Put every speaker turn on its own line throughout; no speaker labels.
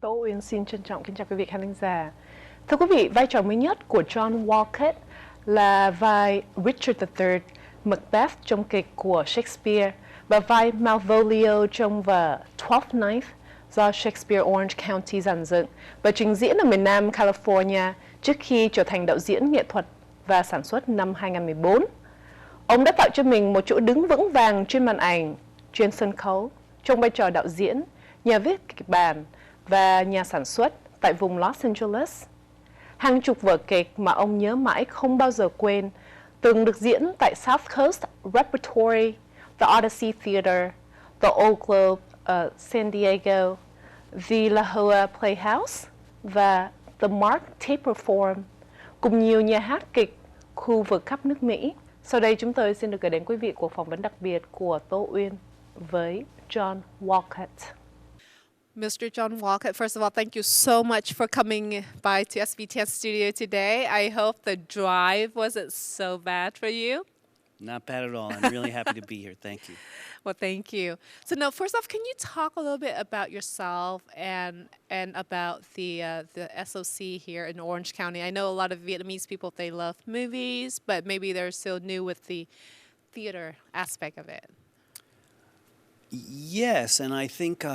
Tố Uyên xin trân trọng kính chào quý vị khán thính giả. Thưa quý vị, vai trò mới nhất của John Walcutt là vai Richard III, Macbeth trong kịch của Shakespeare và vai Malvolio trong vở Twelfth Night do Shakespeare Orange County dàn dựng và trình diễn ở miền Nam California trước khi trở thành đạo diễn nghệ thuật và sản xuất năm 2014. Ông đã tạo cho mình một chỗ đứng vững vàng trên màn ảnh, trên sân khấu, trong vai trò đạo diễn, nhà viết kịch bản và nhà sản xuất tại vùng Los Angeles. Hàng chục vở kịch mà ông nhớ mãi không bao giờ quên từng được diễn tại South Coast Repertory, The Odyssey Theater, The Old Globe ở San Diego, The La Jolla Playhouse và The Mark Taper Forum, cùng nhiều nhà hát kịch khu vực khắp nước Mỹ. Sau đây chúng tôi xin được gửi đến quý vị cuộc phỏng vấn đặc biệt của Tố Uyên với John Walcutt.
Mr. John Walcutt, first of all, thank you so much for coming by to SBTN studio today. I hope the drive wasn't so bad for you.
Not bad at all. I'm really happy to be here. Thank you.
Well, thank you. So now, first off, can you talk a little bit about yourself and about the SOC here in Orange County? I know a lot of Vietnamese people, they love movies, but maybe they're still new with the theater aspect of it.
Yes, and I think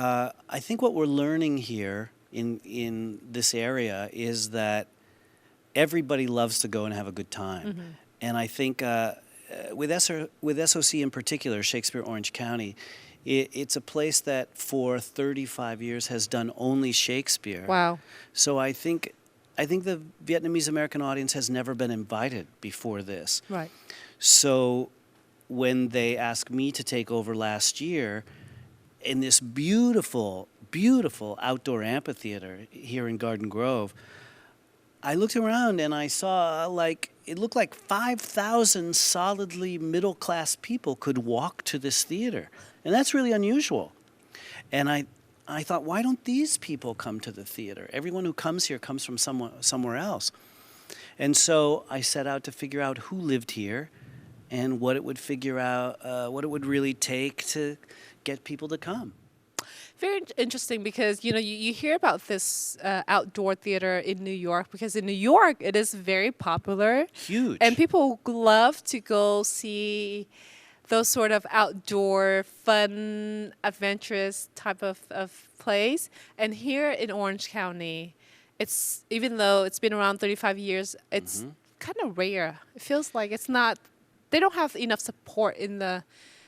what we're learning here in this area is that everybody loves to go and have a good time,
Mm-hmm.
and I think with SOC in particular, Shakespeare Orange County, it's a place that for 35 years has done only Shakespeare.
Wow.
So I think the Vietnamese American audience has never been invited before this.
Right.
So when they asked me to take over last year in this beautiful, beautiful outdoor amphitheater here in Garden Grove, I looked around and I saw it looked like 5,000 solidly middle-class people could walk to this theater. And that's really unusual. And I thought, why don't these people come to the theater? Everyone who comes here comes from somewhere else. And so I set out to figure out who lived here and what it would really take to get people to come.
Very interesting because, you hear about this outdoor theater in New York because in New York, it is very popular.
Huge.
And people love to go see those sort of outdoor, fun, adventurous type of plays. And here in Orange County, even though it's been around 35 years, it's kind of rare. It feels like they don't have enough support in the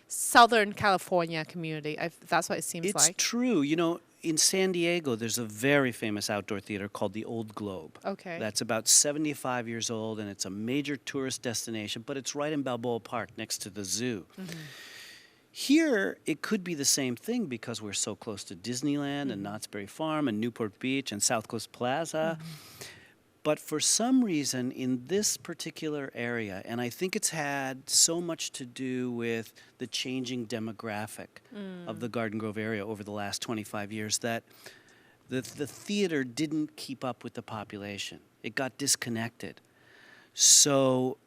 Southern California community. That's what it seems like.
It's true. In San Diego, there's a very famous outdoor theater called the Old Globe.
Okay.
That's about 75 years old, and it's a major tourist destination, but it's right in Balboa Park next to the zoo.
Mm-hmm.
Here, it could be the same thing because we're so close to Disneyland and Knott's Berry Farm and Newport Beach and South Coast Plaza. But for some reason, in this particular area, and I think it's had so much to do with the changing demographic of the Garden Grove area over the last 25 years, that the theater didn't keep up with the population. It got disconnected. So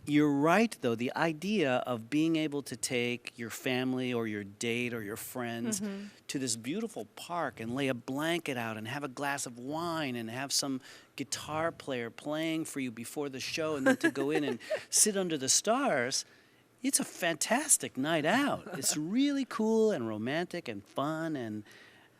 you're right, though. The idea of being able to take your family or your date or your friends to this beautiful park and lay a blanket out and have a glass of wine and have some guitar player playing for you before the show and then to go in and sit under the stars, it's a fantastic night out. It's really cool and romantic and fun,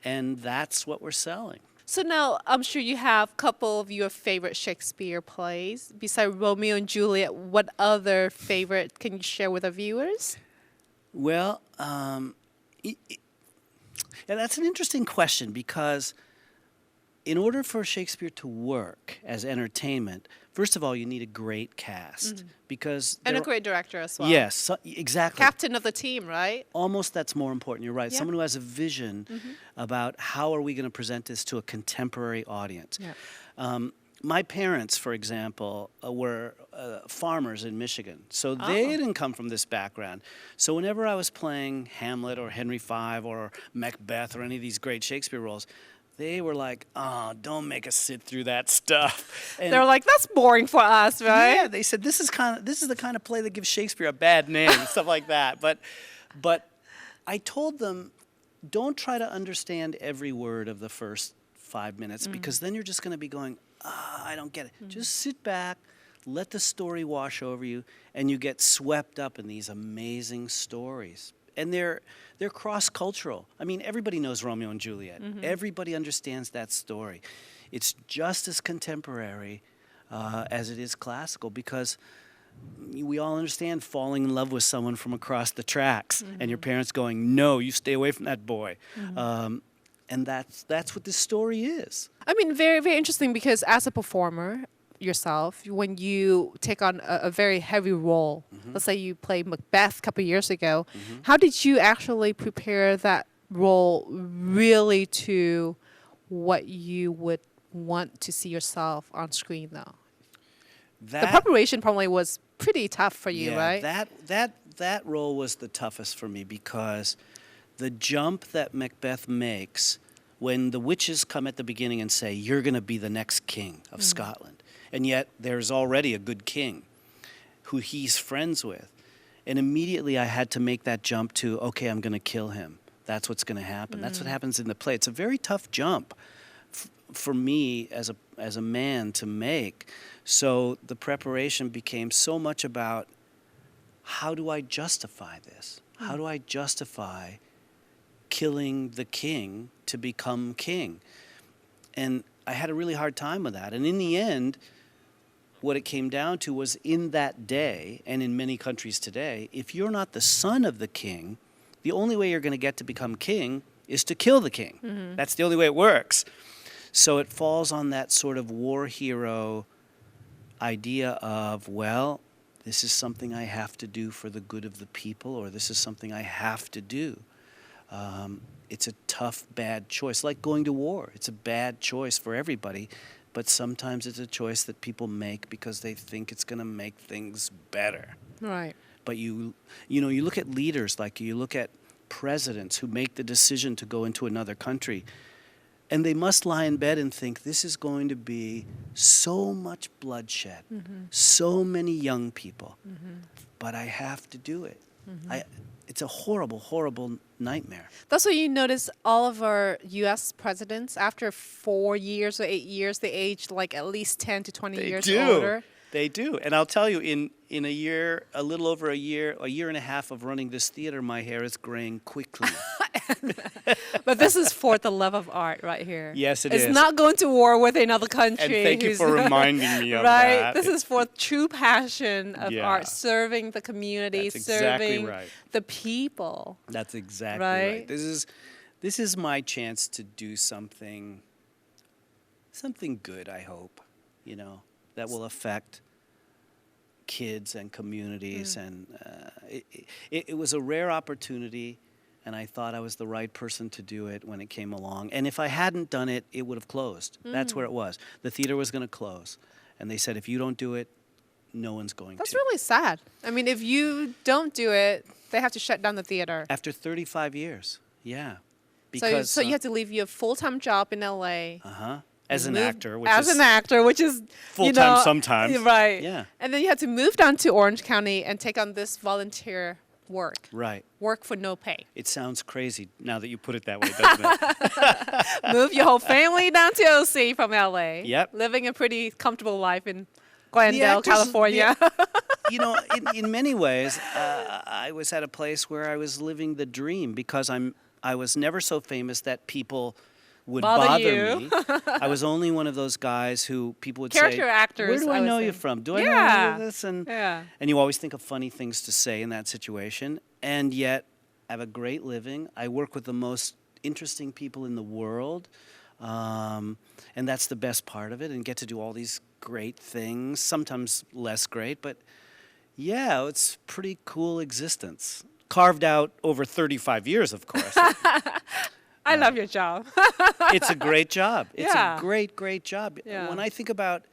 and that's what we're selling.
So now, I'm sure you have a couple of your favorite Shakespeare plays. Besides Romeo and Juliet, what other favorite can you share with our viewers?
Well, that's an interesting question because in order for Shakespeare to work as entertainment, first of all, you need a great cast.
And a great director as well.
Yes, exactly.
Captain of the team, right?
Almost that's more important. You're right.
Yeah.
Someone who has a vision about how are we going to present this to a contemporary audience.
Yeah.
My parents, for example, were farmers in Michigan, so they didn't come from this background. So whenever I was playing Hamlet or Henry V or Macbeth or any of these great Shakespeare roles, they were like, "Oh, don't make us sit through that stuff." And
they're like, "That's boring for us, right?"
Yeah, they said this is the kind of play that gives Shakespeare a bad name and stuff like that. But I told them, don't try to understand every word of the first 5 minutes, because then you're just going to be going, I don't get it. Just sit back, let the story wash over you, and you get swept up in these amazing stories. And they're cross-cultural. I mean, everybody knows Romeo and Juliet. Everybody understands that story. It's just as contemporary as it is classical, because we all understand falling in love with someone from across the tracks and your parents going, no, you stay away from that boy. And that's what this story is.
I mean, very, very interesting, because as a performer yourself, when you take on a very heavy role, let's say you played Macbeth a couple of years ago, how did you actually prepare that role really to what you would want to see yourself on screen, though? The preparation probably was pretty tough for you, right?
That role was the toughest for me, because the jump that Macbeth makes when the witches come at the beginning and say, you're going to be the next king of Scotland, and yet there's already a good king who he's friends with. And immediately I had to make that jump to, okay, I'm going to kill him. That's what's going to happen. That's what happens in the play. It's a very tough jump for me as a man to make. So the preparation became so much about, how do I justify this? How do I justify killing the king to become king? And I had a really hard time with that. And in the end, what it came down to was, in that day, and in many countries today, if you're not the son of the king, the only way you're going to get to become king is to kill the king. That's the only way it works. So it falls on that sort of war hero idea of, well, this is something I have to do for the good of the people, or this is something I have to do. It's a tough, bad choice, like going to war. It's a bad choice for everybody, but sometimes it's a choice that people make because they think it's going to make things better.
Right.
But you look at leaders, like you look at presidents who make the decision to go into another country, and they must lie in bed and think, this is going to be so much bloodshed, so many young people, but I have to do it. It's a horrible, horrible nightmare.
That's what you notice all of our U.S. presidents, after 4 years or 8 years, they age like at least 10 to 20 years older.
They do. And I'll tell you, in a year, a little over a year and a half of running this theater, my hair is graying quickly.
But this is for the love of art right here.
Yes, it is.
It's not going to war with another country.
And thank you for reminding me of
right?
that.
This is for true passion of art, serving the community,
That's exactly
serving
right.
the people.
That's exactly right. This is my chance to do something good, I hope, that will affect kids and communities. And it was a rare opportunity, and I thought I was the right person to do it when it came along. And if I hadn't done it, it would have closed. That's where it was. The theater was going to close. And they said, if you don't do it, no one's going to.
That's really sad. I mean, if you don't do it, they have to shut down the theater.
After 35 years, yeah.
Because, so you have to leave your full-time job in L.A.
As an actor,
which is
full-time sometimes.
Right.
Yeah.
And then you have to move down to Orange County and take on this volunteer work.
Right.
Work for no pay.
It sounds crazy now that you put it that way, doesn't it?
Move your whole family down to OC from LA.
Yep.
Living a pretty comfortable life in Glendale, California.
In many ways, I was at a place where I was living the dream, because I was never so famous that people would bother me. I was only one of those guys who people would say,
character actors.
where do I know you from? Do I know this? And you always think of funny things to say in that situation. And yet, I have a great living. I work with the most interesting people in the world. And that's the best part of it, and get to do all these great things, sometimes less great. But yeah, it's a pretty cool existence. Carved out over 35 years, of course.
I love your job.
It's a great job. It's a great, great job.
Yeah.
When I think about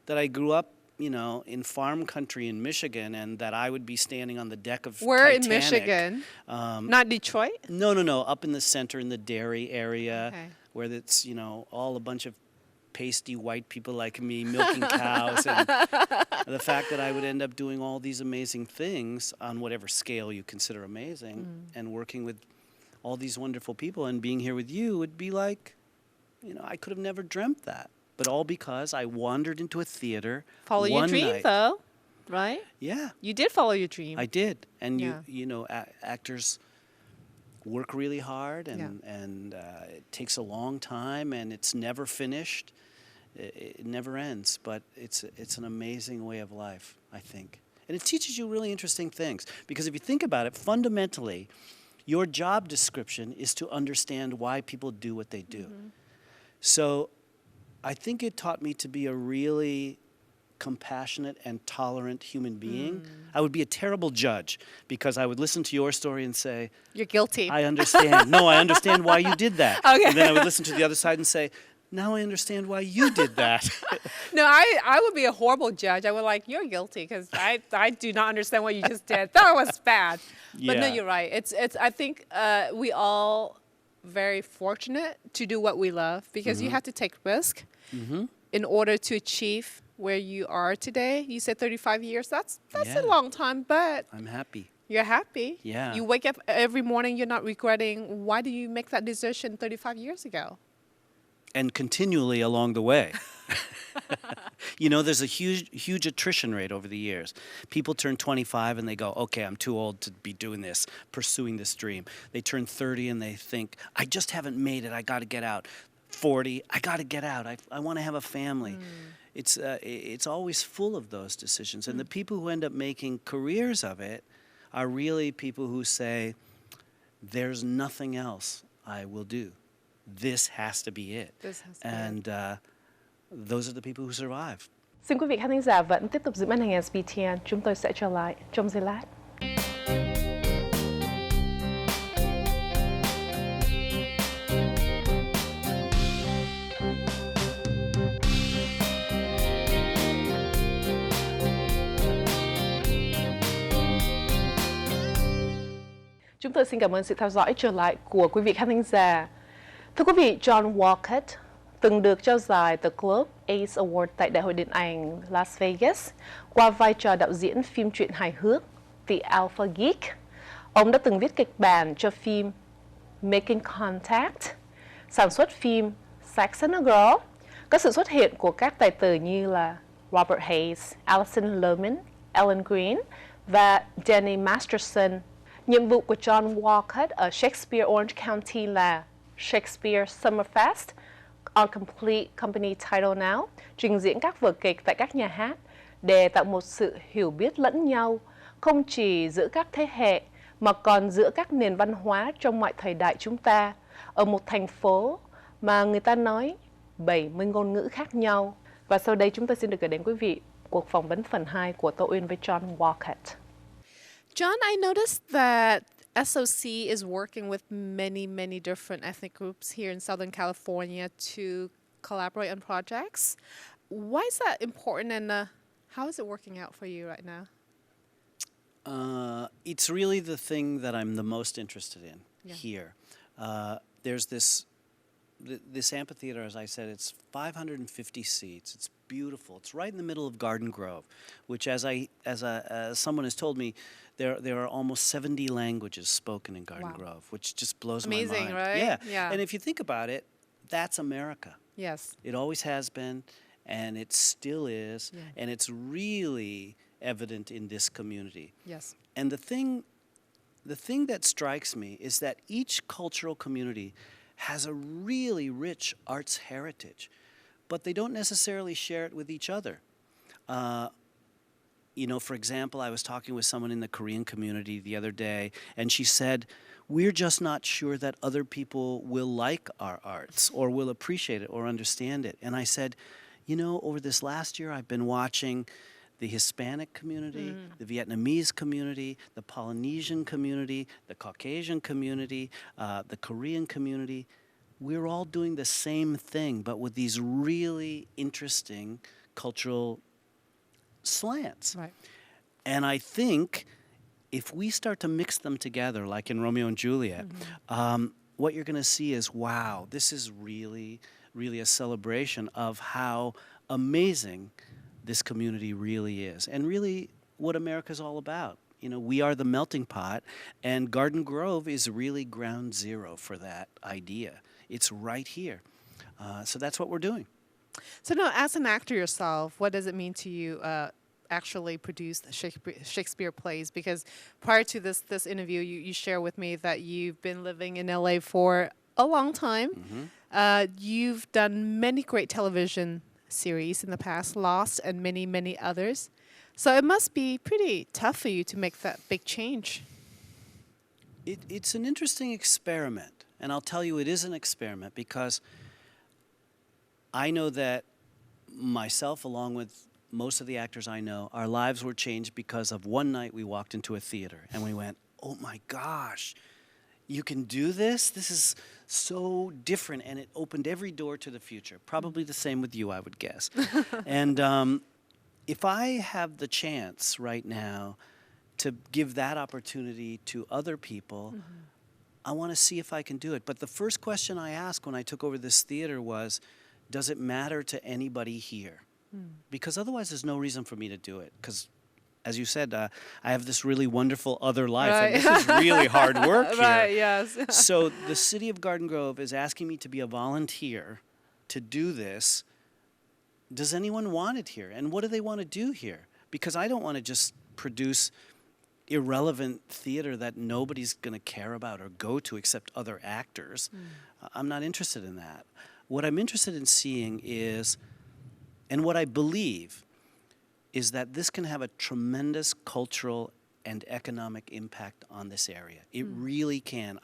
that, I grew up, in farm country in Michigan, and that I would be standing on the deck of
Where
Titanic.
in Michigan? Not Detroit?
No. Up in the center, in the dairy area, where it's, all a bunch of pasty white people like me milking cows. And the fact that I would end up doing all these amazing things on whatever scale you consider amazing, and working with all these wonderful people, and being here with you would be like, I could have never dreamt that. But all because I wandered into a theater
Follow your
one
dream,
night.
though, right?
Yeah,
You did follow your dream.
I did. And
Yeah.
actors work really hard, and
Yeah.
it takes a long time, and it's never finished. It never ends. But it's an amazing way of life, I think. And it teaches you really interesting things. Because if you think about it, fundamentally, your job description is to understand why people do what they do. So I think it taught me to be a really compassionate and tolerant human being. I would be a terrible judge because I would listen to your story and say,
You're guilty.
I understand. No, I understand why you did that.
Okay.
And then I would listen to the other side and say, now I understand why you did that.
No, I would be a horrible judge. I would like, you're guilty because I do not understand what you just did. That was bad. But no,
Yeah.
you're right. It's I think we all very fortunate to do what we love because you have to take risk in order to achieve where you are today. You said 35 years. That's
Yeah.
a long time, but
I'm happy.
you're happy.
Yeah.
You wake up every morning, you're not regretting, why did you make that decision 35 years ago?
And continually along the way. There's a huge attrition rate over the years. People turn 25 and they go, okay, I'm too old to be doing this, pursuing this dream. They turn 30 and they think, I just haven't made it, I got to get out. 40, I got to get out, I want to have a family. It's always full of those decisions. And the people who end up making careers of it are really people who say, there's nothing else I will do. This has to be it.
This has to be
And those are the people who survive.
Xin quý vị khán thính giả vẫn tiếp tục giữ màn hình SBTN. Chúng tôi sẽ trở lại trong giây lát. Chúng tôi xin cảm ơn sự theo dõi trở lại của quý vị khán thính giả. Thưa quý vị, John Walcutt từng được trao giải The Globe Ace Award tại Đại hội Điện ảnh Las Vegas qua vai trò đạo diễn phim truyện hài hước The Alpha Geek. Ông đã từng viết kịch bản cho phim Making Contact, sản xuất phim Sex and a Girl, có sự xuất hiện của các tài tử như là Robert Hayes, Alison Lohman, Ellen Greene và Danny Masterson. Nhiệm vụ của John Walcutt ở Shakespeare Orange County là Shakespeare Summerfest on Complete Company Title Now, trình diễn các vở kịch tại các nhà hát để tạo một sự hiểu biết lẫn nhau, không chỉ giữa các thế hệ mà còn giữa các nền văn hóa trong mọi thời đại chúng ta, ở một thành phố mà người ta nói 70 ngôn ngữ khác nhau. Và sau đây chúng tôi xin được gửi đến quý vị cuộc phỏng vấn phần 2 của Tô Uyên với John Walcutt.
John, I noticed that SOC is working with many different ethnic groups here in Southern California to collaborate on projects. Why is that important, and how is it working out for you right now?
It's really the thing that I'm the most interested in here. There's this amphitheater, as I said, it's 550 seats. It's beautiful. It's right in the middle of Garden Grove, which, as someone has told me, there are almost 70 languages spoken in Garden Grove, which just blows my mind.
Amazing, right?
Yeah. And if you think about it, that's America.
Yes.
It always has been, and it still is, and it's really evident in this community.
Yes.
And the thing that strikes me is that each cultural community has a really rich arts heritage, but they don't necessarily share it with each other. For example, I was talking with someone in the Korean community the other day, and she said, we're just not sure that other people will like our arts or will appreciate it or understand it. And I said, over this last year, I've been watching the Hispanic community, the Vietnamese community, the Polynesian community, the Caucasian community, the Korean community. We're all doing the same thing, but with these really interesting cultural slants.
Right.
And I think if we start to mix them together, like in Romeo and Juliet, what you're going to see is, wow, this is really, really a celebration of how amazing this community really is, and really what America's all about. You know, we are the melting pot, and Garden Grove is really ground zero for that idea. It's right here. So that's what we're doing.
So now, as an actor yourself, what does it mean to you actually produce the Shakespeare plays? Because prior to this interview, you share with me that you've been living in LA for a long time. You've done many great television series in the past, Lost and many, many others. So it must be pretty tough for you to make that big change.
It's an interesting experiment, and I'll tell you it is an experiment because I know that myself, along with most of the actors I know, our lives were changed because of one night we walked into a theater and we went, oh my gosh, you can do this? This is so different, and it opened every door to the future. Probably the same with you, I would guess. And if I have the chance right now to give that opportunity to other people, I want to see if I can do it. But the first question I asked when I took over this theater was, does it matter to anybody here? Because otherwise there's no reason for me to do it. Because, as you said, I have this really wonderful other life, and this is really hard work here.
Right, yes.
So the city of Garden Grove is asking me to be a volunteer to do this. Does anyone want it here? And what do they want to do here? Because I don't want to just produce irrelevant theater that nobody's going to care about or go to except other actors. I'm not interested in that. What I'm interested in seeing is, and what I believe, is that this can have a tremendous cultural and economic impact on this area. It really can.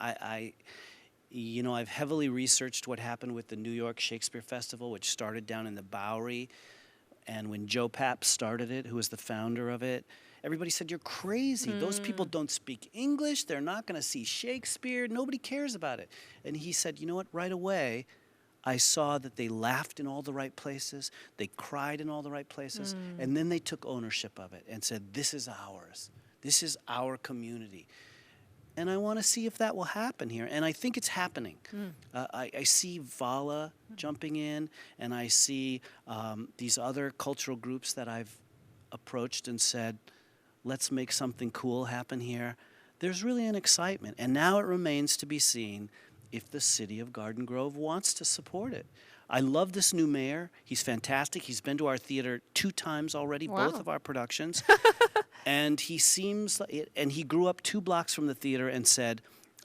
You know, I've heavily researched what happened with the New York Shakespeare Festival, which started down in the Bowery. And when Joe Papp started it, who was the founder of it, everybody said, you're crazy. Those people don't speak English. They're not going to see Shakespeare. Nobody cares about it. And he said, you know what, right away, I saw that they laughed in all the right places, they cried in all the right places, and then they took ownership of it and said, this is ours. This is our community. And I want to see if that will happen here. And I think it's happening. I see Vala jumping in, and I see these other cultural groups that I've approached and said, let's make something cool happen here. There's really an excitement. And now it remains to be seen if the city of Garden Grove wants to support it. I love this new mayor. He's fantastic. He's been to our theater 2 times already, both of our productions. And he seems like it, and he grew up 2 blocks from the theater and said,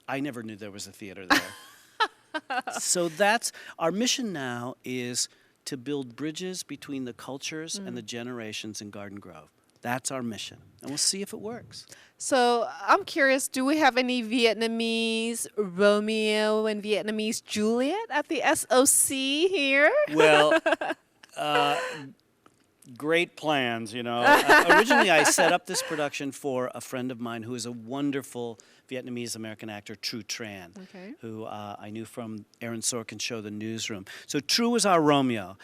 I never knew there was a theater there. So that's our mission now, is to build bridges between the cultures and the generations in Garden Grove. That's our mission, and we'll see if it works.
So I'm curious, do we have any Vietnamese Romeo and Vietnamese Juliet at the SOC here?
Well, great plans, you know. Originally, I set up this production for a friend of mine who is a wonderful Vietnamese-American actor, Tru Tran, who I knew from Aaron Sorkin's show, The Newsroom. So Tru was our Romeo.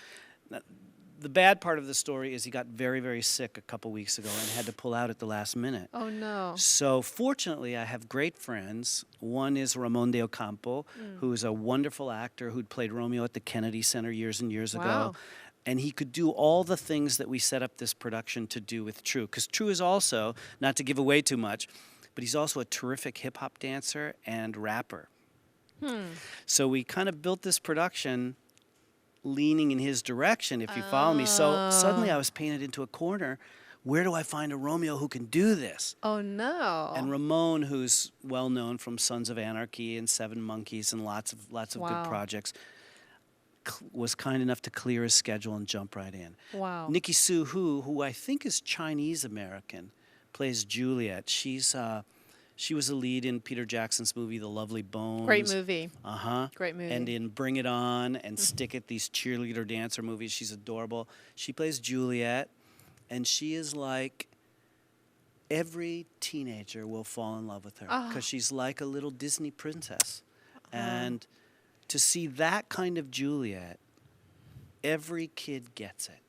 The bad part of the story is he got very, very sick a couple weeks ago and had to pull out at the last minute.
Oh, no.
So fortunately, I have great friends. One is Ramon de Ocampo, who is a wonderful actor who'd played Romeo at the Kennedy Center years and years ago. And he could do all the things that we set up this production to do with Tru. Because Tru is also, not to give away too much, but he's also a terrific hip-hop dancer and rapper. So we kind of built this production leaning in his direction, if you follow me. So suddenly I was painted into a corner. Where do I find a Romeo who can do this?
Oh, no.
And Ramon, who's well known from Sons of Anarchy and Seven Monkeys and lots of good projects, was kind enough to clear his schedule and jump right in.
Wow.
Nikki Sue who I think is Chinese American, plays Juliet. She was a lead in Peter Jackson's movie The Lovely Bones.
Great movie. Great movie.
And in Bring It On and Stick It, these cheerleader dancer movies. She's adorable. She plays Juliet, and she is like, every teenager will fall in love with her because she's like a little Disney princess. And to see that kind of Juliet, every kid gets it.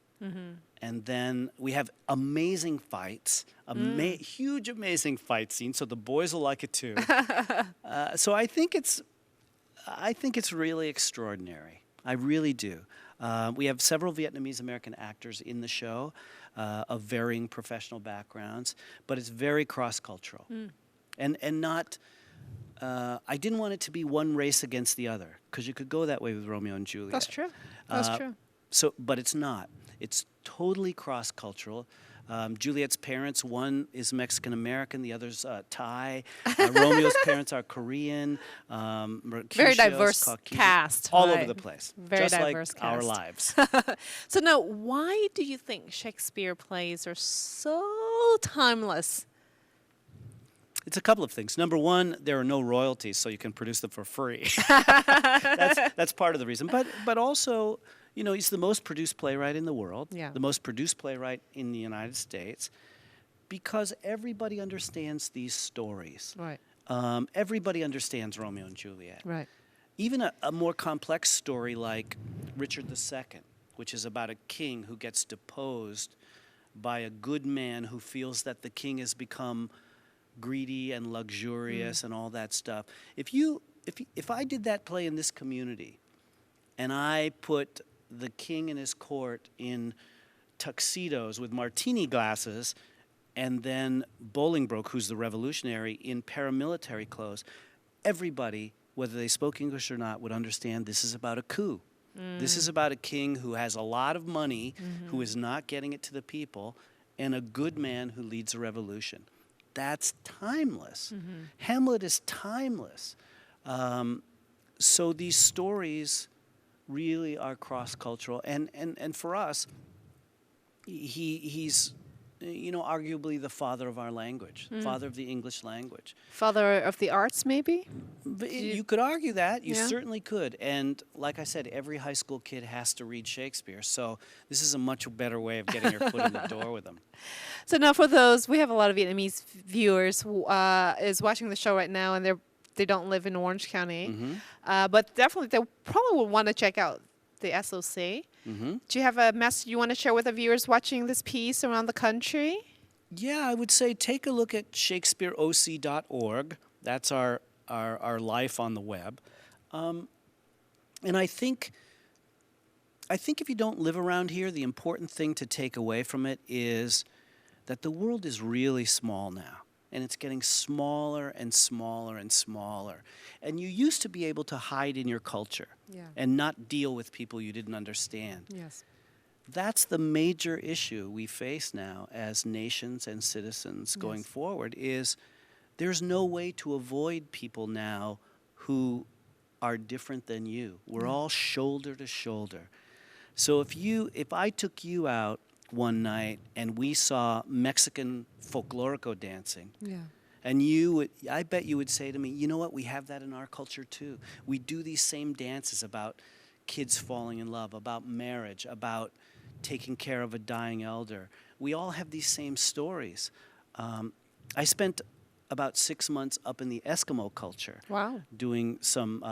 And then we have amazing fights, huge, amazing fight scenes. So the boys will like it too. So I think it's really extraordinary. I really do. We have several Vietnamese American actors in the show. of varying professional backgrounds, but it's very cross-cultural. And not, I didn't want it to be one race against the other, because you could go that way with Romeo and Juliet.
That's true. That's true.
So, but it's not. It's totally cross-cultural. Juliet's parents, one is Mexican-American, the other's Thai. Romeo's parents are Korean.
Very diverse
Caucasian,
cast.
all
right.
over the place.
Very
just
diverse
like our
cast.
lives.
So now, why do you think Shakespeare plays are so timeless?
It's a couple of things. Number one, there are no royalties, so you can produce them for free. That's part of the reason. But also, you know, he's the most produced playwright in the world, the most produced playwright in the United States, because everybody understands these stories.
Right.
Everybody understands Romeo and Juliet.
Right.
Even a more complex story like Richard II, which is about a king who gets deposed by a good man who feels that the king has become greedy and luxurious and all that stuff. If I did that play in this community, and I put the king and his court in tuxedos with martini glasses, and then Bolingbroke, who's the revolutionary, in paramilitary clothes, everybody, whether they spoke English or not, would understand this is about a coup. This is about a king who has a lot of money, who is not getting it to the people, and a good man who leads a revolution. That's timeless. Hamlet is timeless. So these stories really are cross-cultural. And for us, he's, you know, arguably the father of our language, father of the English language.
Father of the arts, maybe?
You could argue that. You
Yeah.
certainly could. And like I said, every high school kid has to read Shakespeare. So this is a much better way of getting your foot in the door with them.
So now for those, we have a lot of Vietnamese viewers who is watching the show right now, and they don't live in Orange County. But definitely they probably will want to check out the SOC. Do you have a message you want to share with the viewers watching this piece around the country?
Yeah, I would say take a look at shakespeareoc.org. That's our life on the web. And I think if you don't live around here, the important thing to take away from it is that the world is really small now. And it's getting smaller and smaller and smaller. And you used to be able to hide in your culture and not deal with people you didn't understand.
Yes.
That's the major issue we face now as nations and citizens going forward, is there's no way to avoid people now who are different than you. We're all shoulder to shoulder. So if I took you out one night and we saw Mexican folklorico dancing, and I bet you would say to me, you know what, we have that in our culture too. We do these same dances about kids falling in love, about marriage, about taking care of a dying elder. We all have these same stories. I spent about 6 months up in the Eskimo culture, doing some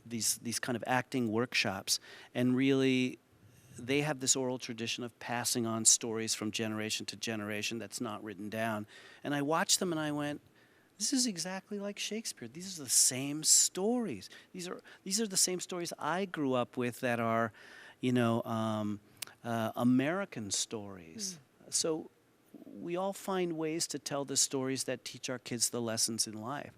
these kind of acting workshops, and really they have this oral tradition of passing on stories from generation to generation that's not written down. And I watched them and I went, this is exactly like Shakespeare. These are the same stories. These are the same stories I grew up with that are, you know, American stories. So we all find ways to tell the stories that teach our kids the lessons in life.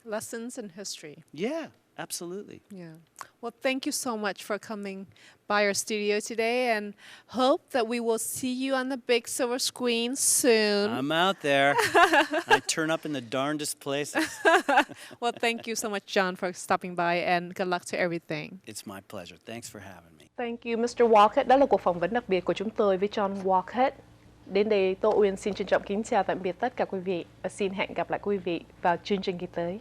Lessons in history.
Yeah, absolutely.
Yeah. Well, thank you so much for coming by our studio today, and hope that we will see you on the big silver screen soon.
I'm out there. I turn up in the darndest places.
Well, thank you so much, John, for stopping by, and good luck to everything.
It's my pleasure. Thanks for having me.
Thank you, Mr. Walcutt. Đó là cuộc phỏng vấn đặc biệt của chúng tôi với John Walcutt. Đến đây, Tô Uyên xin trân trọng kính chào tạm biệt tất cả quý vị và xin hẹn gặp lại quý vị vào chương trình kỳ tới.